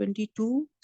22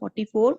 44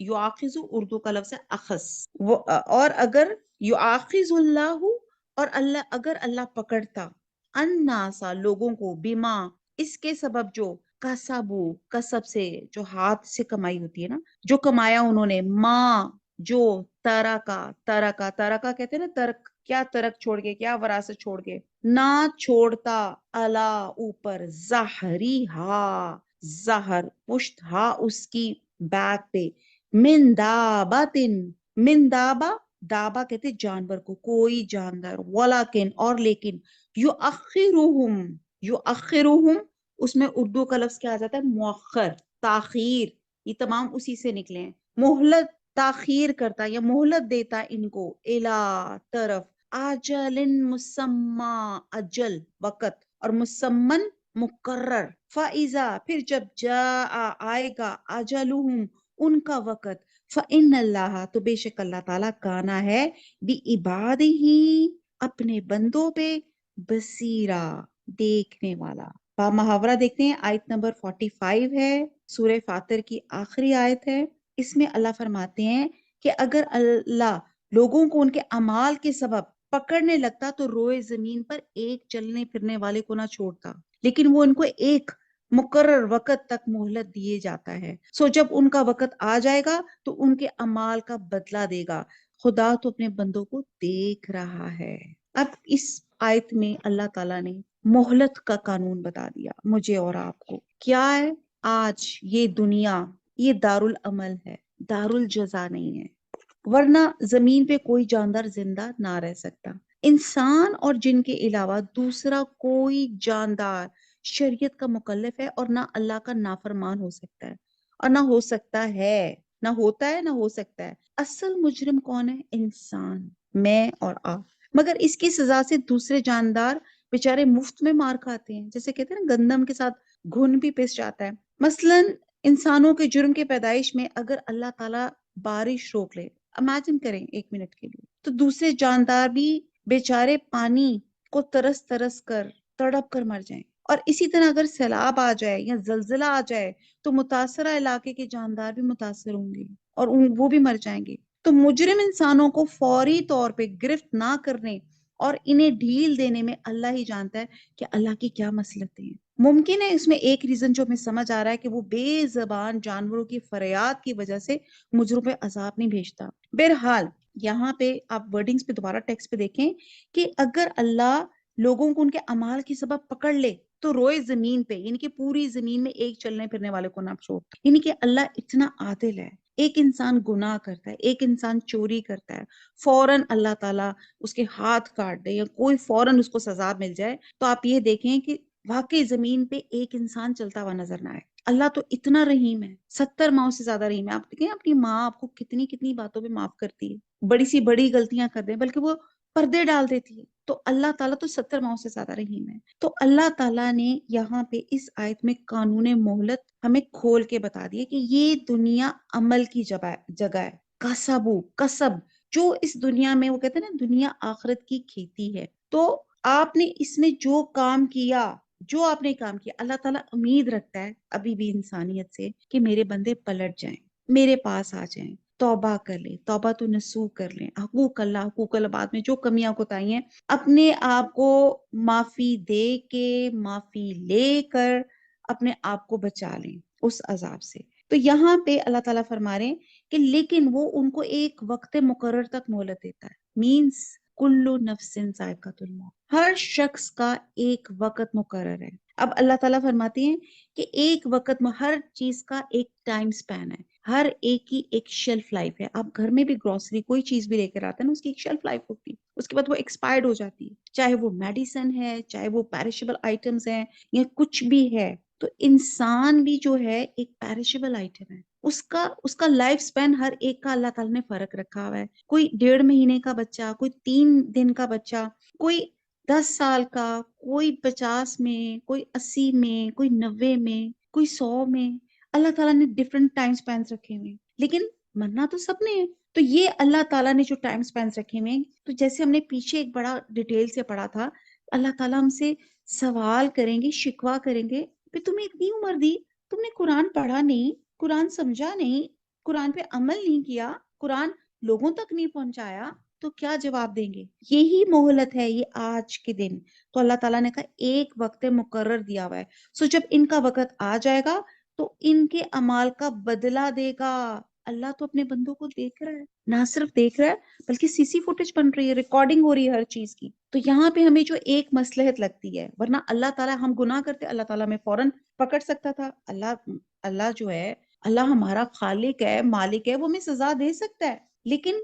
یواخذ اردو کا لفظ ہے اخذ، اور اگر یواخذ اللہ، اور اللہ اگر اللہ پکڑتا الناسا لوگوں کو بما اس کے سبب جو کسبو کسب سے جو ہاتھ سے کمائی ہوتی ہے نا، جو کمایا انہوں نے، ماں جو ترکا کہتے ہیں نا، ترک کیا، ترک چھوڑ کے، کیا وراثت چھوڑ کے، نہ چھوڑتا الا اوپر ظہری ہا زہر پشت ہا اس کی بیک پہ، من دابتن من دابا دابا کہتے جانور کو، کوئی جاندار، ولیکن اور لیکن یؤخرہم اس میں اردو کا لفظ کیا آ جاتا ہے، مؤخر، تاخیر، یہ تمام اسی سے نکلے ہیں، مہلت تاخیر کرتا یا مہلت دیتا ان کو، الا طرف، اجل مسمى اجل وقت، اور مسمن مقرر، فاذا پھر جب جاء آئے گا اجلہم ان کا وقت، فإن اللہ تو بے شک اللہ تعالیٰ کانا ہے بعبادہ اپنے بندوں پہ بصیرا دیکھنے والا۔ با محاورہ دیکھتے ہیں، آیت نمبر 45 ہے، سورہ فاتر کی آخری آیت ہے۔ اس میں اللہ فرماتے ہیں کہ اگر اللہ لوگوں کو ان کے اعمال کے سبب پکڑنے لگتا تو روئے زمین پر ایک چلنے پھرنے والے کو نہ چھوڑتا، لیکن وہ ان کو ایک مقرر وقت تک مہلت دیے جاتا ہے، سو جب ان کا وقت آ جائے گا تو ان کے اعمال کا بدلہ دے گا، خدا تو اپنے بندوں کو دیکھ رہا ہے۔ اب اس آیت میں اللہ تعالیٰ نے مہلت کا قانون بتا دیا مجھے اور آپ کو، کیا ہے؟ آج یہ دنیا یہ دارالعمل ہے، دارالجزا نہیں ہے، ورنہ زمین پہ کوئی جاندار زندہ نہ رہ سکتا، انسان اور جن کے علاوہ دوسرا کوئی جاندار شریعت کا مکلف ہے اور نہ اللہ کا نافرمان ہو سکتا ہے، اور نہ ہو سکتا ہے، نہ ہوتا ہے نہ ہو سکتا ہے۔ اصل مجرم کون ہے؟ انسان، میں اور آپ، مگر اس کی سزا سے دوسرے جاندار بیچارے مفت میں مار کھاتے ہیں، جیسے کہتے ہیں نا گندم کے ساتھ گھن بھی پس جاتا ہے۔ مثلاً انسانوں کے جرم کے پیدائش میں اگر اللہ تعالیٰ بارش روک لے، امیجن کریں ایک منٹ کے لیے، تو دوسرے جاندار بھی بیچارے پانی کو ترس ترس کر تڑپ کر مر جائیں، اور اسی طرح اگر سیلاب آ جائے یا زلزلہ آ جائے تو متاثرہ علاقے کے جاندار بھی متاثر ہوں گے اور وہ بھی مر جائیں گے۔ تو مجرم انسانوں کو فوری طور پہ گرفت نہ کرنے اور انہیں ڈھیل دینے میں اللہ ہی جانتا ہے کہ اللہ کی کیا مصلحتیں ہیں۔ ممکن ہے اس میں ایک ریزن جو ہمیں سمجھ آ رہا ہے کہ وہ بے زبان جانوروں کی فریاد کی وجہ سے مجرموں پہ عذاب نہیں بھیجتا۔ بہرحال یہاں پہ آپ ورڈنگز پہ دوبارہ ٹیکسٹ پہ دیکھیں کہ اگر اللہ لوگوں کو ان کے اعمال کی سبب پکڑ لے تو روئے زمین پہ، یعنی کہ پوری زمین میں ایک چلنے پھرنے والے کو نہ چھوڑتا، یعنی کہ اللہ اتنا عادل ہے۔ ایک انسان گناہ کرتا ہے، ایک انسان چوری کرتا ہے، فوراً اللہ تعالیٰ اس کے ہاتھ کاٹ دے یا کوئی فوراً اس کو سزا مل جائے، تو آپ یہ دیکھیں کہ واقعی زمین پہ ایک انسان چلتا ہوا نظر نہ آئے۔ اللہ تو اتنا رحیم ہے، 70 ماؤں سے زیادہ رحیم ہے۔ آپ دیکھیں اپنی ماں آپ کو کتنی کتنی باتوں پہ معاف کرتی ہے، بڑی سی بڑی غلطیاں کر دیں بلکہ وہ پردے ڈال دیتی ہے، تو اللہ تعالیٰ تو 70 ماؤں سے زیادہ رحیم ہے۔ تو اللہ تعالیٰ نے یہاں پہ اس آیت میں قانون مہلت ہمیں کھول کے بتا دیا کہ یہ دنیا عمل کی جگہ ہے، کسب جو اس دنیا میں، وہ کہتے ہیں نا دنیا آخرت کی کھیتی ہے، تو آپ نے اس میں جو کام کیا، جو آپ نے کام کیا، اللہ تعالیٰ امید رکھتا ہے ابھی بھی انسانیت سے کہ میرے بندے پلٹ جائیں، میرے پاس آ جائیں، توبہ کر لیں، توبہ تو نسوح کر لیں، حقوق اللہ بعد میں جو کمیاں کوتاہی ہیں اپنے آپ کو معافی دے کے، معافی لے کر اپنے آپ کو بچا لیں اس عذاب سے۔ تو یہاں پہ اللہ تعالیٰ فرما رہے ہیں کہ لیکن وہ ان کو ایک وقت مقرر تک مہلت دیتا ہے، مینس کلو نفس ذائقۃ الموت، ہر شخص کا ایک وقت مقرر ہے۔ اب اللہ تعالیٰ فرماتے ہیں کہ ایک وقت میں ہر چیز کا ایک ٹائم سپین ہے، ہر ایک کی ایک شیلف لائف ہے۔ آپ گھر میں بھی گروسری کوئی چیز بھی لے کر آتے ہیں نا، اس کی ایک شیلف لائف ہوتی ہے، اس کے بعد وہ ایکسپائرڈ ہو جاتی ہے، چاہے وہ میڈیسن ہے، چاہے وہ پیرشیبل آئٹمز ہیں یا کچھ بھی ہے۔ تو انسان بھی جو ہے ایک پیرشیبل آئٹم ہے، اس کا لائف سپین ہر ایک کا اللہ تعالیٰ نے فرق رکھا ہوا ہے۔ کوئی 1.5 مہینے کا بچہ، کوئی 3 دن کا بچہ، کوئی 10 سال کا، کوئی 50 میں، کوئی 80 میں، کوئی 90 میں، کوئی 100 میں، اللہ تعالیٰ نے ڈفرنٹ ٹائم سپینس رکھے ہوئے ہیں، لیکن مرنا تو سب نے ہے۔ تو یہ اللہ تعالیٰ نے جو ٹائم سپینس رکھے ہوئے ہیں، تو جیسے ہم نے پیچھے ایک بڑا ڈیٹیل سے پڑھا تھا، اللہ تعالیٰ ہم سے سوال کریں گے، شکوہ کریں گے کہ تمہیں اتنی عمر دی، تم نے قرآن پڑھا نہیں، قرآن سمجھا نہیں، قرآن پہ عمل نہیں کیا، قرآن لوگوں تک نہیں پہنچایا، تو کیا جواب دیں گے؟ یہی مہلت ہے یہ آج کے دن. تو اللہ تعالیٰ نے کہا ایک وقت مقرر دیا ہوا ہے، سو جب ان کا وقت آ جائے گا تو ان کے اعمال کا بدلہ دے گا. اللہ تو اپنے بندوں کو دیکھ رہا ہے، نہ صرف دیکھ رہا ہے بلکہ سی سی فوٹیج بن رہی ہے، ریکارڈنگ ہو رہی ہے ہر چیز کی. تو یہاں پہ ہمیں جو ایک مصلحت لگتی ہے، ورنہ اللہ تعالیٰ ہم گناہ کرتے اللہ تعالیٰ ہمیں فوراً پکڑ سکتا تھا. اللہ جو ہے، اللہ ہمارا خالق ہے، مالک ہے، وہ ہمیں سزا دے سکتا ہے. لیکن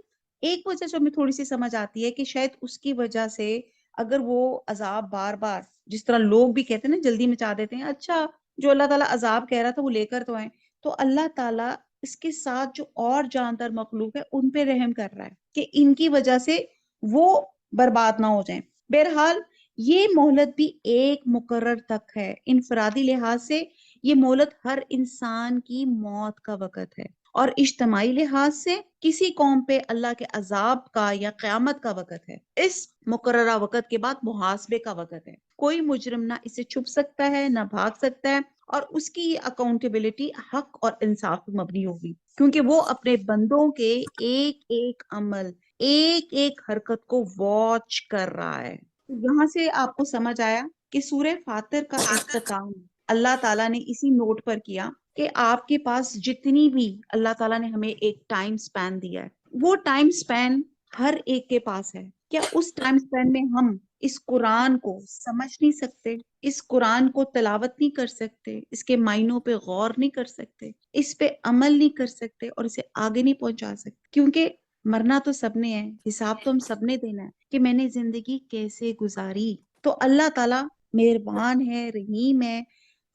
ایک وجہ جو ہمیں تھوڑی سی سمجھ آتی ہے کہ شاید اس کی وجہ سے اگر وہ عذاب بار بار، جس طرح لوگ بھی کہتے ہیں نا جلدی مچا دیتے ہیں، اچھا جو اللہ تعالیٰ عذاب کہہ رہا تھا وہ لے کر تو آئے، تو اللہ تعالیٰ اس کے ساتھ جو اور جاندار مخلوق ہے ان پہ رحم کر رہا ہے کہ ان کی وجہ سے وہ برباد نہ ہو جائیں. بہرحال یہ مہلت بھی ایک مقرر تک ہے. انفرادی لحاظ سے یہ مہلت ہر انسان کی موت کا وقت ہے، اور اجتماعی لحاظ سے کسی قوم پہ اللہ کے عذاب کا یا قیامت کا وقت ہے. اس مقررہ وقت کے بعد محاسبے کا وقت ہے. کوئی مجرم نہ اسے چھپ سکتا ہے نہ بھاگ سکتا ہے، اور اس کی یہ اکاؤنٹیبلٹی حق اور انصاف پر مبنی ہوگی، کیونکہ وہ اپنے بندوں کے ایک ایک عمل، ایک ایک حرکت کو واچ کر رہا ہے. یہاں سے آپ کو سمجھ آیا کہ سورہ فاتر کا اختتام اللہ تعالیٰ نے اسی نوٹ پر کیا کہ آپ کے پاس جتنی بھی اللہ تعالیٰ نے ہمیں ایک ٹائم سپین دیا ہے، وہ ٹائم سپین ہر ایک کے پاس ہے. کیا اس ٹائم سپین میں ہم اس قرآن کو سمجھ نہیں سکتے، اس قرآن کو تلاوت نہیں کر سکتے، اس کے معنوں پہ غور نہیں کر سکتے، اس پہ عمل نہیں کر سکتے اور اسے آگے نہیں پہنچا سکتے؟ کیونکہ مرنا تو سب نے ہے، حساب تو ہم سب نے دینا ہے کہ میں نے زندگی کیسے گزاری. تو اللہ تعالیٰ مہربان ہے، رحیم ہے.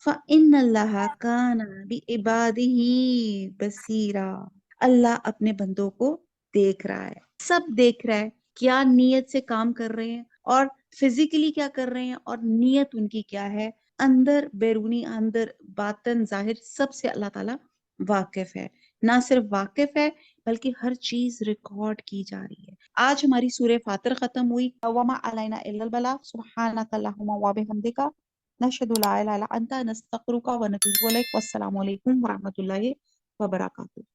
فَإِنَّ اللَّهَ كَانَ بِعِبَادِهِ بَصِيرًا. اللہ اپنے بندوں کو دیکھ رہا ہے، سب دیکھ رہا ہے کیا نیت سے کام کر رہے ہیں، اور فزیکلی کیا کر رہے ہیں، اور نیت ان کی کیا ہے، اندر بیرونی، اندر باطن ظاہر، سب سے اللہ تعالیٰ واقف ہے. نہ صرف واقف ہے بلکہ ہر چیز ریکارڈ کی جا رہی ہے. آج ہماری سورہ فاتر ختم ہوئی. وَمَا عَلَيْنَا إِلَّا الْبَلَاغُ سُبْحَانَكَ اللَّهُمَّ وَبِحَمْدِكَ نَشْهَدُ لَا إِلَهَ إِلَّا أَنْتَ نَسْتَغْفِرُكَ وَنَتُوبُ إِلَيْكَ. وَالسَّلَامُ عَلَيْكُمْ وَرَحْمَةُ اللَّهِ وَبَرَكَاتُهُ.